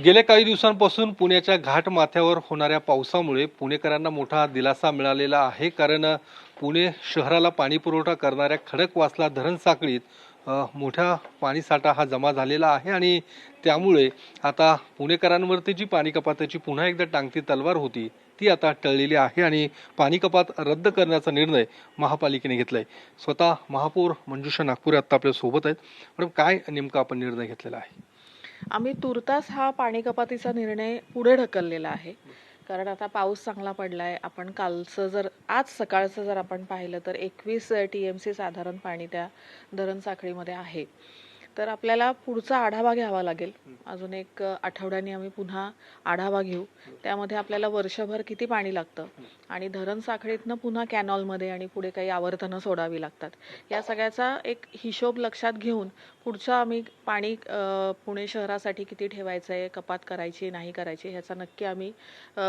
गेल्या काही दिवसांपासून पुण्याच्या घाटमाथ्यावर होणाऱ्या पावसामुळे पुणेकरांना मोठा दिलासा मिळालेला आहे. कारण पुणे शहराला पाणी पुरवठा करणाऱ्या खडकवासला धरण साखळीत मोठा पाणीसाठा हा जमा झालेला आहे आणि त्यामुळे आता पुणेकरांवरती जी पाणी कपाताची पुन्हा एकदा टांगती तलवार होती ती आता टळलेली आहे आणि पाणी कपात रद्द करण्याचा निर्णय महापालिकेने घेतलाय. स्वतः महापौर मंजुषा नागपुरे आता आपल्या सोबत आहेत. मॅडम, काय नेमका आपण निर्णय घेतलेला आहे? आम्ही तुर्तास हा पाणी कपातीचा निर्णय पुढे ढकललेला आहे. कारण आता पाऊस चांगला पडलाय. आपण कालचं जर आज सकाळचं जर आपण पाहिलं तर 21 TMC साधारण पाणी त्या धरण साखळीमध्ये आहे. तर आपल्याला पुढचा आढावा घ्यावा लागेल. अजून एक आठवड्याने आम्ही पुन्हा आढावा घेऊ. त्यामध्ये आपल्याला वर्षभर किती पाणी लागतं आणि धरण साखळीतनं पुन्हा कॅनॉलमध्ये आणि पुढे काही आवर्तनं सोडावी लागतात. या सगळ्याचा एक हिशोब लक्षात घेऊन पुढचं आम्ही पाणी पुणे शहरासाठी किती ठेवायचं आहे, कपात करायची नाही करायची ह्याचा नक्की आम्ही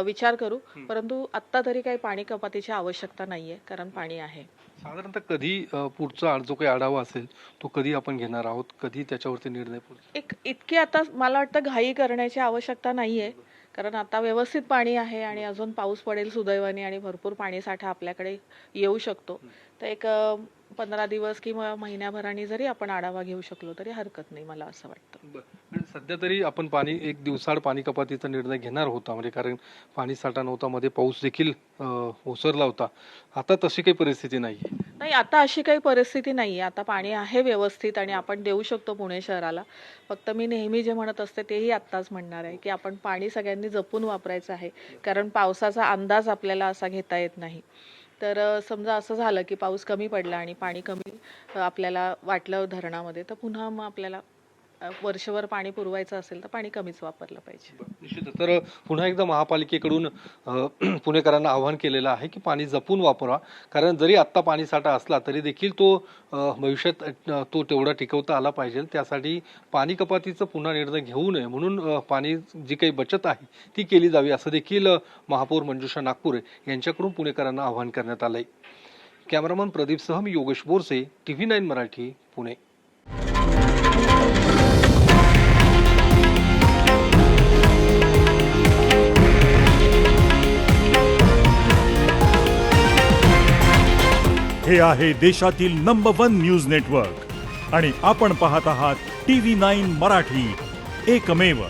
विचार करू. परंतु आत्ता तरी काही पाणी कपातीची आवश्यकता नाहीये, कारण पाणी आहे. साधारणतः कधी पुढचा जो काही आढावा असेल तो कधी आपण घेणार आहोत, कधी त्याच्यावरती निर्णय पुढचा? एक इतकी आता मला वाटतं घाई करण्याची आवश्यकता नाहीये. कारण आता व्यवस्थित पाणी आहे आणि अजून पाऊस पडेल सुदैवाने आणि भरपूर पाणी साठा आपल्याकडे येऊ शकतो. तर एक 15 दिवस किंवा महिन्याभराने जरी आपण आढावा घेऊ शकलो तरी हरकत नाही, मला असं वाटतं. आणि सध्या तरी आपण एक दिवसाआड पाणी कपातीचा निर्णय घेणार होता, म्हणजे कारण पाणी साठा नव्हता, मध्ये पाऊस देखील ओसरला होता. आता तशी काही परिस्थिती नाहीये. नाही, आता अशी काही परिस्थिती नाहीये. आता पाणी आहे व्यवस्थित आणि आपण देऊ शकतो पुणे शहराला. फक्त मी नेहमी जे म्हणत असते तेही आत्ताच म्हणणार आहे की आपण पाणी सगळ्यांनी जपून वापरायचं आहे. कारण पावसाचा अंदाज आपल्याला असा घेता येत नाही. तर समजा असं झालं की पाऊस कमी पडला आणि पाणी कमी आपल्याला वाटलं धरणामध्ये, तर पुन्हा मग आपल्याला वर्षभर पाणी पुरवायचं असेल तर पाणी कमीच वापरलं पाहिजे. निश्चित. तर पुन्हा एकदा महापालिकेकडून पुणेकरांना आवाहन केलेलं आहे की पाणी जपून वापरा. कारण जरी आत्ता पाणी साठा असला तरी देखील तो भविष्यात तो तेवढा टिकवता आला पाहिजे. त्यासाठी पाणी कपातीचं पुन्हा निर्णय घेऊ नये म्हणून पाणी जी काही बचत आहे ती केली जावी, असं देखील महापौर मंजुषा नागपुरे यांच्याकडून पुणेकरांना आवाहन करण्यात आलंय. कॅमेरामन प्रदीपसह मी योगेश बोरसे, TV9 मराठी, पुणे. हे आहे देशातील नंबर 1 न्यूज नेटवर्क आणि आपण पाहत आहात TV9 मराठी, एकमेव.